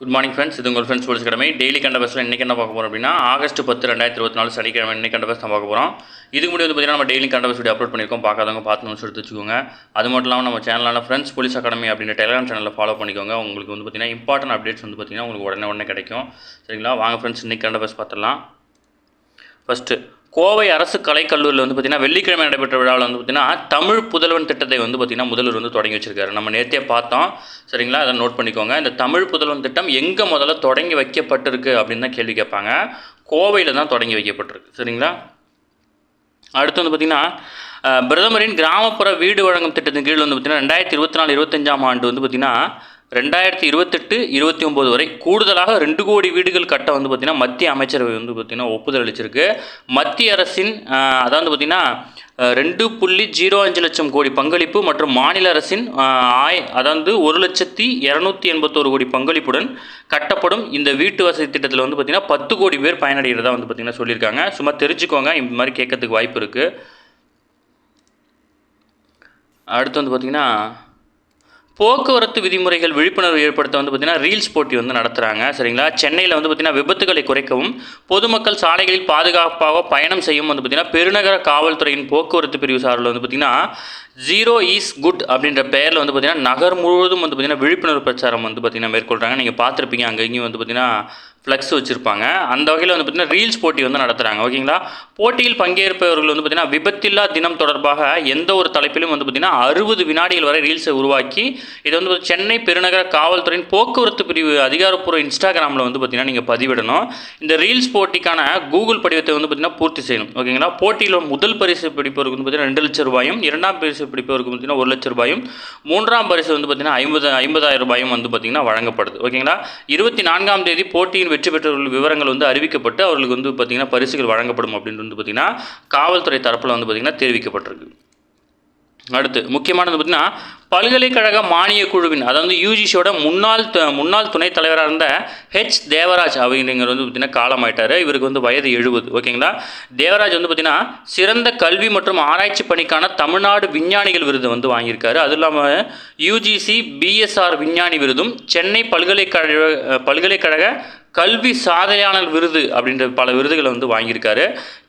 Good morning friends. இது உங்கள் friends police கடமை டெய்லி கண்ட பஸ்ஸில் இன்றைக்கி என்ன பார்க்க போகிறோம் அப்படின்னா ஆகஸ்ட் 10 2024 சனிக்கிழமை இன்றைக்கி கண்ட பஸ் தான் பார்க்க போகிறோம். இதுக்கு முன்னாடி வந்து பார்த்தீங்கன்னா நம்ம டெய்லி கண்ட பஸ் வீடியோ அப்லோட் பண்ணியிருக்கோம். பார்க்காதவங்க பார்த்து நோட்ஸ் எடுத்து வச்சுக்கோங்க. அது மட்டும் இல்லாமல் நம்ம சேனலான ஃப்ரெண்ட்ஸ் போலீஸ் அகாடமி அப்படின்ற டெலிகிராம் சேனலில் ஃபாலோ பண்ணிக்கோங்க. உங்களுக்கு வந்து பார்த்தீங்கன்னா இம்பார்ட்டன்ட் அப்டேட்ஸ் வந்து பார்த்தீங்கன்னா உங்களுக்கு உடனே கிடைக்கும். சரிங்களா? வாங்க ஃப்ரெண்ட்ஸ், இன்றைக்கி கண்ட பஸ் பார்த்துடலாம். ஃபஸ்ட்டு, கோவை அரசு கலைக்கல்லூரியில் வந்து பார்த்திங்கன்னா வெள்ளிக்கிழமை நடைபெற்ற விழாவில் வந்து பார்த்திங்கன்னா தமிழ் புதல்வன் திட்டத்தை வந்து பார்த்திங்கன்னா முதல்வர் வந்து தொடங்கி வச்சிருக்காரு. நம்ம நேற்றே பார்த்தோம். சரிங்களா? அதை நோட் பண்ணிக்கோங்க. இந்த தமிழ் புதல்வன் திட்டம் எங்கே முதல்ல தொடங்கி வைக்கப்பட்டிருக்கு அப்படின்னு தான் கேள்வி கேட்பாங்க. கோவையில் தான் தொடங்கி வைக்கப்பட்டிருக்கு. சரிங்களா? அடுத்து வந்து பார்த்திங்கன்னா பிரதமரின் கிராமப்புற வீடு வழங்கும் திட்டத்தின் கீழ் வந்து பார்த்திங்கன்னா 2024-25 ஆண்டு வந்து பார்த்திங்கன்னா 2028-29 வரை கூடுதலாக 2 கோடி வீடுகள் கட்ட வந்து பார்த்திங்கன்னா மத்திய அமைச்சரவை வந்து பார்த்திங்கன்னா ஒப்புதல் அளிச்சிருக்கு. மத்திய அரசின் அதாவது பார்த்திங்கன்னா 2.05 லட்சம் கோடி பங்களிப்பு மற்றும் மாநில அரசின் அதாவது 1,281 கோடி பங்களிப்புடன் கட்டப்படும் இந்த வீட்டு வசதி திட்டத்தில் வந்து பார்த்திங்கன்னா 10 கோடி பேர் பயனடைகிறதா வந்து பார்த்திங்கன்னா சொல்லியிருக்காங்க. சும்மா தெரிஞ்சுக்கோங்க, இந்த மாதிரி கேட்கறதுக்கு வாய்ப்பு இருக்குது. அடுத்து வந்து பார்த்திங்கன்னா போக்குவரத்து விதிமுறைகள் விழிப்புணர்வு ஏற்படுத்த வந்து பார்த்திங்கன்னா ரீல்ஸ் போட்டி வந்து நடத்துகிறாங்க. சரிங்களா? சென்னையில் வந்து பார்த்திங்கன்னா விபத்துகளை குறைக்கவும் பொதுமக்கள் சாலைகளில் பாதுகாப்பாக பயணம் செய்யும் வந்து பார்த்திங்கன்னா பெருநகர காவல்துறையின் போக்குவரத்து பிரிவு சார்பில் வந்து பார்த்திங்கன்னா ஜீரோ இஸ் குட் அப்படின்ற பெயரில் வந்து பார்த்திங்கன்னா நகர் முழுவதும் வந்து பார்த்திங்கன்னா விழிப்புணர்வு பிரச்சாரம் வந்து பார்த்திங்கன்னா மேற்கொள்கிறாங்க. நீங்கள் பார்த்துருப்பீங்க, அங்கே இங்கேயும் வந்து பார்த்திங்கன்னா ஃப்ளக்ஸ் வச்சுருப்பாங்க. அந்த வகையில் வந்து பார்த்திங்கன்னா ரீல்ஸ் போட்டி வந்து நடத்துகிறாங்க. ஓகேங்களா? போட்டியில் பங்கேற்பவர்கள் வந்து பார்த்திங்கன்னா விபத்தில்லா தினம் தொடர்பாக எந்த ஒரு தலைப்பிலும் வந்து பார்த்திங்கன்னா 60 வினாடிகள் வரை ரீல்ஸை உருவாக்கி இதை வந்து சென்னை பெருநகர காவல்துறையின் போக்குவரத்து பிரிவு அதிகாரப்பூர்வ இன்ஸ்டாகிராமில் வந்து பார்த்திங்கன்னா நீங்கள் பதிவிடணும். இந்த ரீல்ஸ் போட்டிக்கான கூகுள் படிவத்தை வந்து பார்த்திங்கன்னா பூர்த்தி செய்யணும். ஓகேங்களா? போட்டியில் முதல் பரிசு பிடிப்பவருக்கு வந்து பார்த்திங்கன்னா 2 லட்சம் ரூபாயும், இரண்டாம் பரிசு பிடிப்பவருக்கு பார்த்திங்கன்னா 1 லட்சம் ரூபாயும், மூன்றாம் பரிசு வந்து பார்த்திங்கன்னா 50,000 ரூபாயும் வந்து பார்த்திங்கன்னா வழங்கப்படுது. ஓகேங்களா? 24ஆம் தேதி போட்டியின் வெற்றி பெற்றவர்கள் விவரங்கள் வந்து அறிவிக்கப்பட்டு அவர்களுக்கு வந்து பார்த்திங்கன்னா பரிசுகள் வழங்கப்படும் அப்படின்னு வந்து பார்த்திங்கன்னா காவல்துறை தரப்பில் வந்து பார்த்திங்கன்னா தெரிவிக்கப்பட்டிருக்கு. அடுத்து முக்கியமானது பார்த்திங்கன்னா பல்கலைக்கழக மானிய குழுவின் அதாவது யூஜிசியோட முன்னாள் துணைத் தலைவராக இருந்த தேவராஜ் அப்படிங்கிறவர் வந்து பார்த்திங்கன்னா காலமாயிட்டார். இவருக்கு வந்து வயது 70. ஓகேங்களா? தேவராஜ் வந்து பார்த்திங்கன்னா சிறந்த கல்வி மற்றும் ஆராய்ச்சி பணிக்கான தமிழ்நாடு விஞ்ஞானிகள் விருது வந்து வாங்கியிருக்காரு. அதுவும் இல்லாமல் யூஜிசி பிஎஸ்ஆர் விஞ்ஞானி விருதும் சென்னை பல்கலைக்கழக கல்வி சாதனையாளர் விருது அப்படின்ற பல விருதுகளை வந்து வாங்கியிருக்காரு.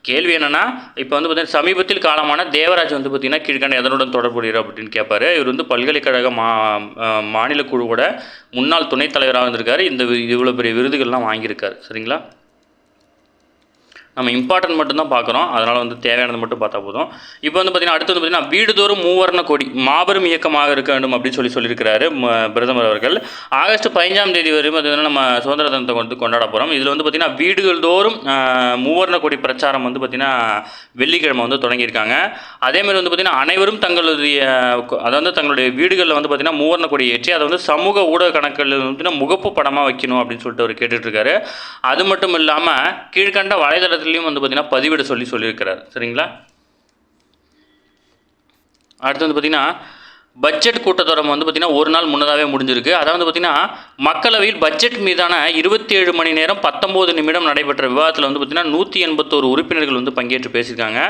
கேள்வி என்னென்னா, இப்போ வந்து பார்த்திங்கன்னா சமீபத்தில் காலமான தேவராஜ் வந்து பார்த்திங்கன்னா கீழ்கண்ட எதனுடன் தொடர்புடையவர் அப்படின்னு கேட்பார். இவர் வந்து பல்கலைக்கழக மாநில குழுவோட முன்னாள் துணைத் தலைவராக இருந்திருக்காரு. இந்த இவ்வளோ பெரிய விருதுகள்லாம் வாங்கியிருக்காரு. சரிங்களா? நம்ம இம்பார்ட்டன்ட் மட்டும்தான் பார்க்குறோம், அதனால் வந்து தேவையானது மட்டும் பார்த்தா போதும். இப்போ வந்து பார்த்திங்கன்னா அடுத்து வந்து பார்த்திங்கன்னா வீடுதோறும் மூவர்ண கொடி மாபெரும் இயக்கமாக இருக்க வேண்டும் அப்படின்னு சொல்லியிருக்கிறாரு பிரதமர் அவர்கள். ஆகஸ்ட் 15ஆம் தேதி வரையும் பார்த்திங்கன்னா நம்ம சுதந்திர தினத்தை வந்து கொண்டாட போகிறோம். இதில் வந்து பார்த்திங்கன்னா வீடுகள் தோறும் மூவர்ண கொடி பிரச்சாரம் வந்து பார்த்திங்கன்னா வெள்ளிக்கிழமை வந்து தொடங்கியிருக்காங்க. அதேமாதிரி வந்து பார்த்திங்கன்னா அனைவரும் தங்களுடைய வீடுகளில் வந்து பார்த்திங்கன்னா மூவர்ண கொடி ஏற்றி அதை வந்து சமூக ஊடக கணக்கில் வந்து பார்த்திங்கன்னா முகப்பு படமாக வைக்கணும் அப்படின்னு சொல்லிட்டு அவர் கேட்டுட்ருக்காரு. அது மட்டும் இல்லாமல் கீழ்கண்ட வலைதளத்தில் வந்து பார்த்தீங்கன்னா பதிவிட சொல்லியிருக்கிறார். சரிங்களா? அடுத்து வந்து பார்த்தீங்கன்னா பட்ஜெட் கூட்டத்தொடர் வந்து பார்த்திங்கன்னா ஒரு நாள் முன்னதாகவே முடிஞ்சிருக்கு. அதாவது பார்த்திங்கன்னா மக்களவையில் பட்ஜெட் மீதான 27 மணி நேரம் 19 நிமிடம் நடைபெற்ற விவாதத்தில் வந்து பார்த்திங்கன்னா 181 உறுப்பினர்கள் வந்து பங்கேற்று பேசியிருக்காங்க.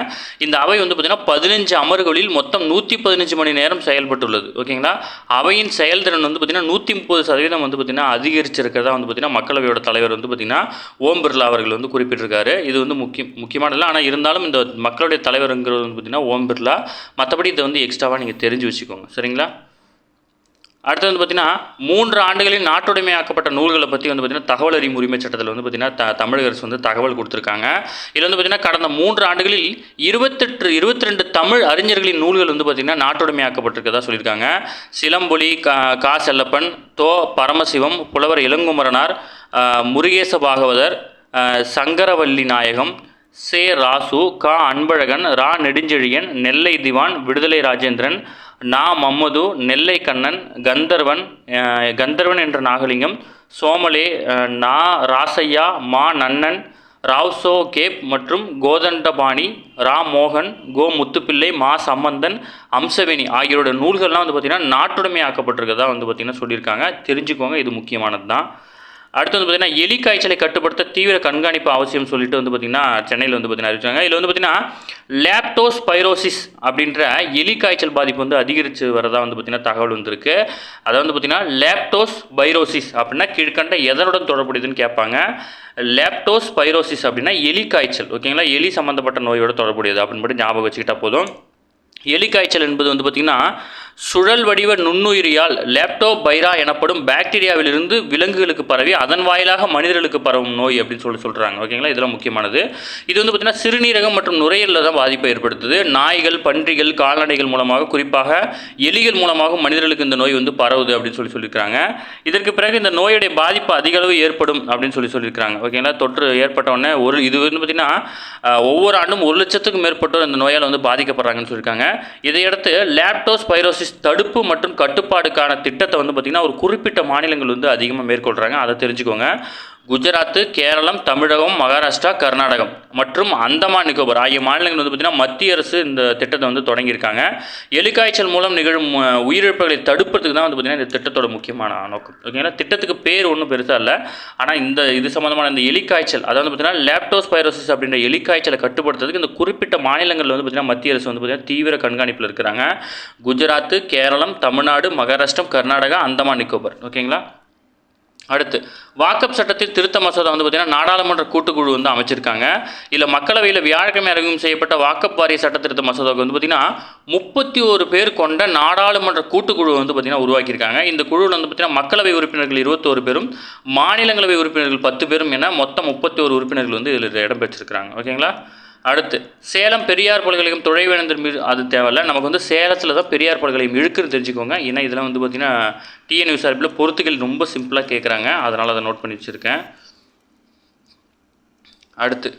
இந்த அவை வந்து பார்த்திங்கன்னா 15 அமர்வுகளில் மொத்தம் 115 மணி நேரம் செயல்பட்டுள்ளது. ஓகேங்களா? அவையின் செயல்திறன் வந்து பார்த்திங்கன்னா 130% வந்து பார்த்திங்கன்னா அதிகரிச்சிருக்கிறதா வந்து பார்த்திங்கன்னா மக்களவையோட தலைவர் வந்து பார்த்திங்கன்னா ஓம் பிர்லா அவர்கள் வந்து குறிப்பிட்டிருக்காரு. இது வந்து முக்கியமானது. ஆனால் இருந்தாலும் இந்த மக்களுடைய தலைவருங்கிறது வந்து பார்த்திங்கன்னா ஓம் பிர்லா. மற்றபடி இதை வந்து எக்ஸ்ட்ராவாக நீங்கள் தெரிஞ்சு வச்சுக்கோங்க. சரிங்களா? அடுத்து வந்து பார்த்திங்கன்னா 3 ஆண்டுகளில் நாட்டுடைமையாக்கப்பட்ட நூல்களை பற்றி வந்து பார்த்திங்கன்னா தகவல் அறியும் உரிமை சட்டத்தில் வந்து பார்த்திங்கன்னா தமிழக அரசு வந்து தகவல் கொடுத்துருக்காங்க. இதில் வந்து பார்த்திங்கன்னா கடந்த 3 ஆண்டுகளில் 22 தமிழ் அறிஞர்களின் நூல்கள் வந்து பார்த்திங்கன்னா நாட்டுடைமையாக்கப்பட்டிருக்கதா சொல்லியிருக்காங்க. சிலம்பொலி, கா செல்லப்பன், பரமசிவம், புலவர் இளங்குமரனார், முருகேச பாகவதர், சங்கரவள்ளி நாயகம், ராசு, அன்பழகன், நெடுஞ்செழியன், நெல்லை திவான், விடுதலை ராஜேந்திரன், மம்மது, நெல்லை கண்ணன், கந்தர்வன் என்ற நாகலிங்கம், சோமலே, ராசையா, நன்னன், ராவ்சோ கேப் மற்றும் கோதண்டபாணி, மோகன், முத்துப்பிள்ளை, சம்பந்தன், அம்சவேணி ஆகியோருடைய நூல்கள்லாம் வந்து பார்த்திங்கன்னா நாட்டுடைமையாக்கப்பட்டிருக்கதா வந்து பார்த்திங்கன்னா சொல்லியிருக்காங்க. தெரிஞ்சுக்கோங்க, இது முக்கியமானது தான். அடுத்து வந்து பார்த்திங்கன்னா எலி காய்ச்சலை கட்டுப்படுத்த தீவிர கண்காணிப்பு அவசியம் சொல்லிட்டு வந்து பார்த்திங்கன்னா சென்னையில் வந்து பார்த்திங்கன்னா அறிவிச்சாங்க. இதில் வந்து பார்த்திங்கன்னா லேப்டோஸ்பைரோசிஸ் அப்படின்ற எலி காய்ச்சல் பாதிப்பு வந்து அதிகரித்து வரதா வந்து பார்த்திங்கன்னா தகவல் வந்திருக்கு. அதை வந்து பார்த்திங்கன்னா லேப்டோஸ்பைரோசிஸ் அப்படின்னா கீழ்கண்ட எதனுடன் தொடர்புடையதுன்னு கேட்பாங்க. லேப்டோஸ்பைரோசிஸ் அப்படின்னா எலி காய்ச்சல், ஓகேங்களா, எலி சம்மந்தப்பட்ட நோயோட தொடர்புடையது அப்படின்னு மட்டும் ஞாபகம் வச்சுக்கிட்டா போதும். எலி காய்ச்சல் என்பது வந்து பார்த்திங்கன்னா சுழல் வடிவ நுண்ணுயிரியால் லேப்டோபைரா எனப்படும் பாக்டீரியாவிலிருந்து விலங்குகளுக்கு பரவி அதன் வாயிலாக மனிதர்களுக்கு பரவும் நோய் அப்படின்னு சொல்கிறாங்க, ஓகேங்களா. இதெல்லாம் முக்கியமானது. இது வந்து பார்த்திங்கன்னா சிறுநீரகம் மற்றும் நுரையீரலில் தான் பாதிப்பை ஏற்படுத்துது. நாய்கள், பன்றிகள், கால்நடைகள் மூலமாக, குறிப்பாக எலிகள் மூலமாக மனிதர்களுக்கு இந்த நோய் வந்து பரவுது அப்படின்னு சொல்லியிருக்காங்க. இதற்கு பிறகு இந்த நோயுடைய பாதிப்பு அதிக அளவு ஏற்படும் அப்படின்னு சொல்லியிருக்காங்க, ஓகேங்களா. தொற்று ஏற்பட்டவுடனே இது வந்து பார்த்திங்கன்னா ஒவ்வொரு ஆண்டும் 1 லட்சத்துக்கும் மேற்பட்டோர் இந்த நோயால் வந்து பாதிக்கப்படுறாங்கன்னு சொல்லியிருக்காங்க. இதையடுத்து லேப்டோஸ்பைரோசிஸ் தடுப்பு மற்றும் கட்டுப்பாடுக்கான திட்டத்தை வந்து பார்த்திங்கன்னா ஒரு குறிப்பிட்ட மாநிலங்கள் வந்து அதிகமாக மேற்கொள்கிறாங்க. அதை தெரிஞ்சுக்கோங்க. குஜராத், கேரளம், தமிழகம், மகாராஷ்டிரா, கர்நாடகம் மற்றும் அந்தமான் நிக்கோபார் ஆகிய மாநிலங்கள் வந்து பார்த்திங்கன்னா மத்திய அரசு இந்த திட்டத்தை வந்து தொடங்கியிருக்காங்க. எலிக்காய்ச்சல் மூலம் நிகழும் உயிரிழப்புகளை தடுப்பதுக்கு தான் வந்து பார்த்திங்கன்னா இந்த திட்டத்தோட முக்கியமான நோக்கம், ஓகேங்களா. திட்டத்துக்கு பேர் ஒன்றும் பெருசாக இல்லை, ஆனால் இது சம்மந்தமான இந்த எலிக்காய்ச்சல், அதாவது பார்த்திங்கன்னா லேப்டோஸ்பைரோசிஸ் அப்படின்ற எலிக்காய்ச்சலை கட்டுப்படுத்துறதுக்கு இந்த குறிப்பிட்ட மாநிலங்களில் வந்து பார்த்திங்கன்னா மத்திய அரசு வந்து பார்த்திங்கன்னா தீவிர கண்காணிப்பில் இருக்கிறாங்க. குஜராத், கேரளம், தமிழ்நாடு, மகாராஷ்டிரம், கர்நாடகா, அந்தமான் நிக்கோபார், ஓகேங்களா. அடுத்து வாக்கப் சட்டத்தில் திருத்த மசோதா வந்து பார்த்திங்கன்னா நாடாளுமன்ற கூட்டுக்குழு வந்து அமைச்சிருக்காங்க. இதில் மக்களவையில் வியாழக்கிழமை அறிமுகம் செய்யப்பட்ட வாக்கப் வாரிய சட்ட திருத்த மசோதாவுக்கு வந்து பார்த்திங்கன்னா 31 பேர் கொண்ட நாடாளுமன்ற கூட்டுக்குழு வந்து பார்த்திங்கன்னா உருவாக்கியிருக்காங்க. இந்த குழுவில் வந்து பார்த்திங்கன்னா மக்களவை உறுப்பினர்கள் 21 பேரும், மாநிலங்களவை உறுப்பினர்கள் 10 பேரும் என மொத்தம் 31 உறுப்பினர்கள் வந்து இதில் இடம்பெற்றிருக்கிறாங்க, ஓகேங்களா. அடுத்து சேலம் பெரியார் பல்கலைக்கழகம் துணைவேந்தர் மீது அது தேவையில்லை, நமக்கு வந்து சேலத்தில் தான் பெரியார் பல்கலைக்கழகம் இருக்குன்னு தெரிஞ்சுக்கோங்க. ஏன்னா இதெல்லாம் வந்து பார்த்திங்கன்னா டிஎன்யூஎஸ்ஆர்பியில் பொறுத்துகள் ரொம்ப சிம்பிளாக கேட்குறாங்க, அதனால் அதை நோட் பண்ணி வச்சுருக்கேன். அடுத்து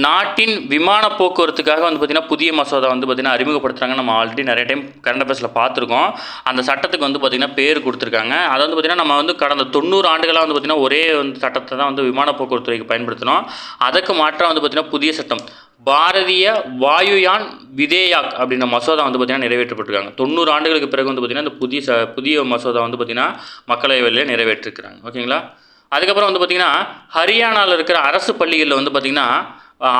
நாட்டின் விமான போக்குவரத்துக்காக வந்து பார்த்திங்கன்னா புதிய மசோதா வந்து பார்த்திங்கன்னா அறிமுகப்படுத்துகிறாங்க. நம்ம ஆல்ரெடி நிறைய டைம் கரண்ட் அஃபேர்ஸில் பார்த்துருக்கோம். அந்த சட்டத்துக்கு வந்து பார்த்திங்கன்னா பேர் கொடுத்துருக்காங்க. அதை வந்து பார்த்திங்கன்னா நம்ம வந்து கடந்த 90 ஆண்டுகளாக வந்து பார்த்திங்கன்னா ஒரே வந்து சட்டத்தை தான் வந்து விமான போக்குவரத்துறைக்கு பயன்படுத்தினோம். அதுக்கு மாற்றாக வந்து பார்த்திங்கன்னா புதிய சட்டம் பாரதிய வாயுயான் விதேயாக் அப்படின்ற மசோதா வந்து பார்த்திங்கன்னா நிறைவேற்றப்பட்டிருக்காங்க. 90 ஆண்டுகளுக்கு பிறகு வந்து பார்த்திங்கன்னா இந்த புதிய மசோதா வந்து பார்த்திங்கன்னா மக்களவையில் நிறைவேற்றிருக்கிறாங்க, ஓகேங்களா. அதுக்கப்புறம் வந்து பார்த்திங்கன்னா ஹரியானாவில் இருக்கிற அரசு பள்ளிகளில் வந்து பார்த்திங்கன்னா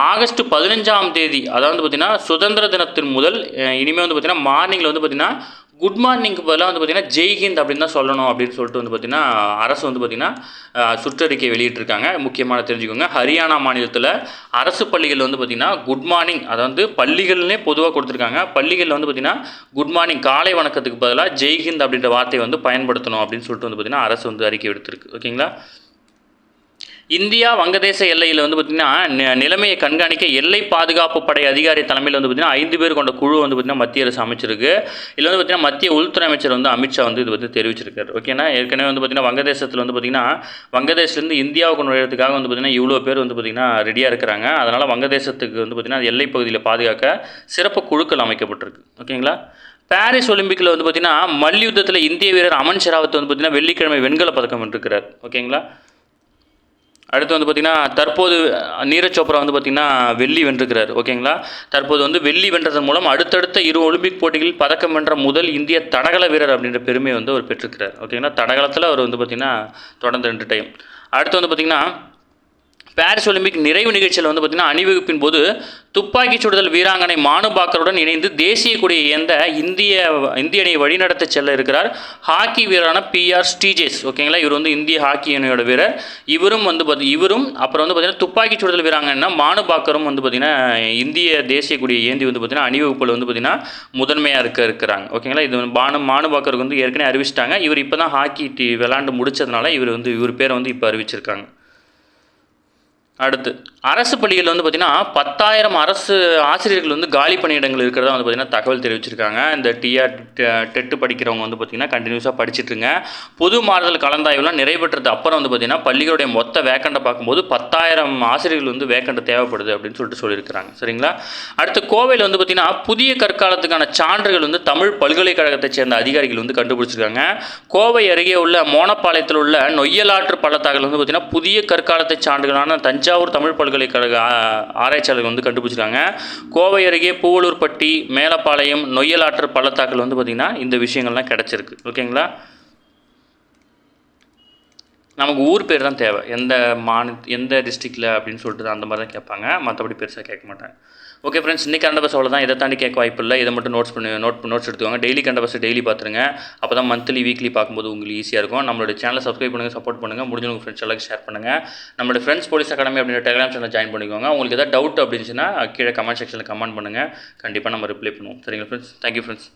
ஆகஸ்ட் 15ஆம் தேதி, அதாவது பார்த்திங்கன்னா சுதந்திர தினத்தின் முதல் இனிமேல் வந்து பார்த்திங்கன்னா மார்னிங்கில் வந்து பார்த்திங்கன்னா குட் மார்னிங்க்கு பதிலாக வந்து பார்த்திங்கன்னா ஜெய்ஹிந்த் அப்படின்னு தான் சொல்லணும் அப்படின்னு சொல்லிட்டு வந்து பார்த்திங்கன்னா அரசு வந்து பார்த்திங்கன்னா சுற்றறிக்கை வெளியிட்டிருக்காங்க. முக்கியமான தெரிஞ்சுக்கோங்க, ஹரியானா மாநிலத்தில் அரசு பள்ளிகள் வந்து பார்த்திங்கன்னா குட் மார்னிங், அதாவது பள்ளிகள்னே பொதுவாக கொடுத்துருக்காங்க. பள்ளிகளில் வந்து பார்த்திங்கன்னா குட் மார்னிங் காலை வணக்கத்துக்கு பதிலாக ஜெய்ஹிந்த் அப்படின்ற வார்த்தையை வந்து பயன்படுத்தணும் அப்படின்னு சொல்லிட்டு வந்து பார்த்திங்கன்னா அரசு வந்து அறிக்கை எடுத்திருக்கு, ஓகேங்களா. இந்தியா வங்கதேச எல்லையில் வந்து பார்த்திங்கன்னா நிலைமையை கண்காணிக்க எல்லை பாதுகாப்பு படை அதிகாரி தலைமையில் வந்து பார்த்திங்கன்னா 5 பேர் கொண்ட குழு வந்து பார்த்திங்கன்னா மத்திய அரசு அமைச்சிருக்கு. இதில் வந்து பார்த்திங்கன்னா மத்திய உள்துறை அமைச்சர் வந்து அமித்ஷா வந்து இது வந்து தெரிவிச்சிருக்காரு, ஓகேனா. ஏற்கனவே வந்து பார்த்திங்கன்னா வங்கதேசத்தில் வந்து பார்த்திங்கன்னா வங்கதேசத்துலேருந்து இந்தியாவுக்கு நுழையிறதுக்காக வந்து பார்த்திங்கன்னா இவ்வளோ பேர் வந்து பார்த்திங்கன்னா ரெடியாக இருக்கிறாங்க. அதனால் வங்கதேசத்துக்கு வந்து பார்த்திங்கன்னா எல்லை பகுதியில் பாதுகாக்க சிறப்பு குழுக்கள் அமைக்கப்பட்டிருக்கு, ஓகேங்களா. பாரிஸ் ஒலிம்பிக்கில் வந்து பார்த்திங்கன்னா மல்யுத்தத்தில் இந்திய வீரர் அமன் ஷெராவத் வந்து பார்த்திங்கன்னா வெள்ளிக்கிழமை வெண்கல பதக்கம் வென்றிருக்கிறார், ஓகேங்களா. அடுத்து வந்து பார்த்திங்கன்னா தற்போது நீரஜ் சோப்ரா வந்து பார்த்திங்கன்னா வெள்ளி வென்றிருக்கிறார், ஓகேங்களா. தற்போது வந்து வெள்ளி வென்றதன் மூலம் அடுத்தடுத்த 2 ஒலிம்பிக் போட்டிகளில் பதக்கம் வென்ற முதல் இந்திய தடகள வீரர் அப்படின்ற பெருமையை வந்து அவர் பெற்றிருக்கிறார், ஓகேங்களா. தடகளத்தில் அவர் வந்து பார்த்திங்கன்னா தொடர்ந்து 2 டைம். அடுத்து வந்து பார்த்திங்கன்னா பாரிஸ் ஒலிம்பிக் நிறைவு நிகழ்ச்சியில் வந்து பார்த்திங்கன்னா அணிவகுப்பின் போது துப்பாக்கிச் சுடுதல் வீராங்கனை மானு பாக்கருடன் இணைந்து தேசிய கொடியை ஏந்த இந்திய அணியை வழிநடத்த செல்ல இருக்கிறார் ஹாக்கி வீரரான PR ஸ்ரீஜேஷ், ஓகேங்களா. இவர் வந்து இந்திய ஹாக்கி அணியோட வீரர். இவரும் அப்புறம் வந்து பார்த்திங்கன்னா துப்பாக்கிச் சுடுதல் வீராங்கன்னா மானு பாக்கரும் வந்து பார்த்திங்கன்னா இந்திய தேசிய கொடியை ஏந்தி வந்து பார்த்திங்கன்னா அணிவகுப்பில் வந்து பார்த்திங்கன்னா முதன்மையாக இருக்கிறாங்க, ஓகேங்களா. இது மானு பாக்கருக்கு வந்து ஏற்கனவே அறிவிச்சிட்டாங்க. இவர் இப்போ தான் ஹாக்கி விளாண்டு முடித்ததுனால இவர் பேரை வந்து இப்போ அறிவிச்சிருக்காங்க. அடுத்து அரசு பள்ளிகளில் வந்து பார்த்திங்கன்னா 10,000 அரசு ஆசிரியர்கள் வந்து காலி பணியிடங்கள் இருக்கிறதா வந்து பார்த்திங்கன்னா தகவல் தெரிவிச்சிருக்காங்க. இந்த டெட்டு படிக்கிறவங்க வந்து பார்த்திங்கன்னா கண்டினியூஸாக படிச்சுட்ருங்க. பொது மாறுதல் கலந்தாய்வுலாம் நிறைவேற்றது அப்புறம் வந்து பார்த்திங்கன்னா பள்ளிகளுடைய மொத்த வேக்கண்டை பார்க்கும்போது 10,000 ஆசிரியர்கள் வந்து வேக்கண்ட் தேவைப்படுது அப்படின்னு சொல்லியிருக்கிறாங்க, சரிங்களா. அடுத்து கோவையில் வந்து பார்த்திங்கன்னா புதிய கற்காலத்துக்கான சான்றுகள் வந்து தமிழ் பல்கலைக்கழகத்தை சேர்ந்த அதிகாரிகள் வந்து கண்டுபிடிச்சிருக்காங்க. கோவை அருகே உள்ள மோனப்பாளையத்தில் உள்ள நொய்யலாற்று பள்ளத்தாக்கில் வந்து பார்த்திங்கன்னா புதிய கற்காலத்தை சான்றுகளான தஞ்சாவூர் தமிழ் பல்கலைக்கழக ஆராய்ச்சியாளர்கள் வந்து கண்டுபிடிச்சிருக்காங்க. கோவை அருகே பூவலூர்பட்டி, மேலப்பாளையம், நொய்யலாற்று பள்ளத்தாக்கில் வந்து பார்த்திங்கன்னா இந்த விஷயங்கள்லாம் கிடச்சிருக்கு, ஓகேங்களா. நமக்கு ஊர் பேர் தான் தேவை, எந்த டிஸ்ட்ரிக்டில் அப்படின்னு சொல்லிட்டு அந்த மாதிரி தான் கேட்பாங்க, மற்றபடி பெருசாக கேட்க மாட்டாங்க. ஓகே ஃப்ரெண்ட்ஸ், இன்றைக்கி கரண்ட் அஃபேர்ஸ் அவ்வளோதான். இதை தாண்டி கேட்க வாய்ப்பு இல்லை. இதை மட்டும் நோட்ஸ் எடுத்துக்கோங்க. டெய்லி கரண்ட் அஃபேர்ஸ் டெய்லி பார்த்துருங்க. அப்போ தான் மந்த்லி வீக்லி பார்க்கும்போது உங்களுக்கு ஈஸியாக இருக்கும். நம்மளோட சேனலை சப்ஸ்கிரைப் பண்ணுங்கள், சப்போர்ட் பண்ணுங்கள். முடிஞ்சவங்க ஃப்ரெண்ட்ஸ் எல்லாம் ஷேர் பண்ணுங்கள். நம்மளோட ஃப்ரெண்ட்ஸ் போலீஸ் அகாடமி அப்படின்ற டெலிகிராம் சேனல் ஜாயின் பண்ணிக்கோங்க. உங்களுக்கு எதாவது டவுட் அப்படின்னுச்சுன்னா கீழே கமெண்ட் செக்ஷனில் கமெண்ட் பண்ணுங்கள். கண்டிப்பாக நம்ம ரிப்ளை பண்ணுவோம். சரிங்களா ஃப்ரெண்ட்ஸ்? Thank you friends.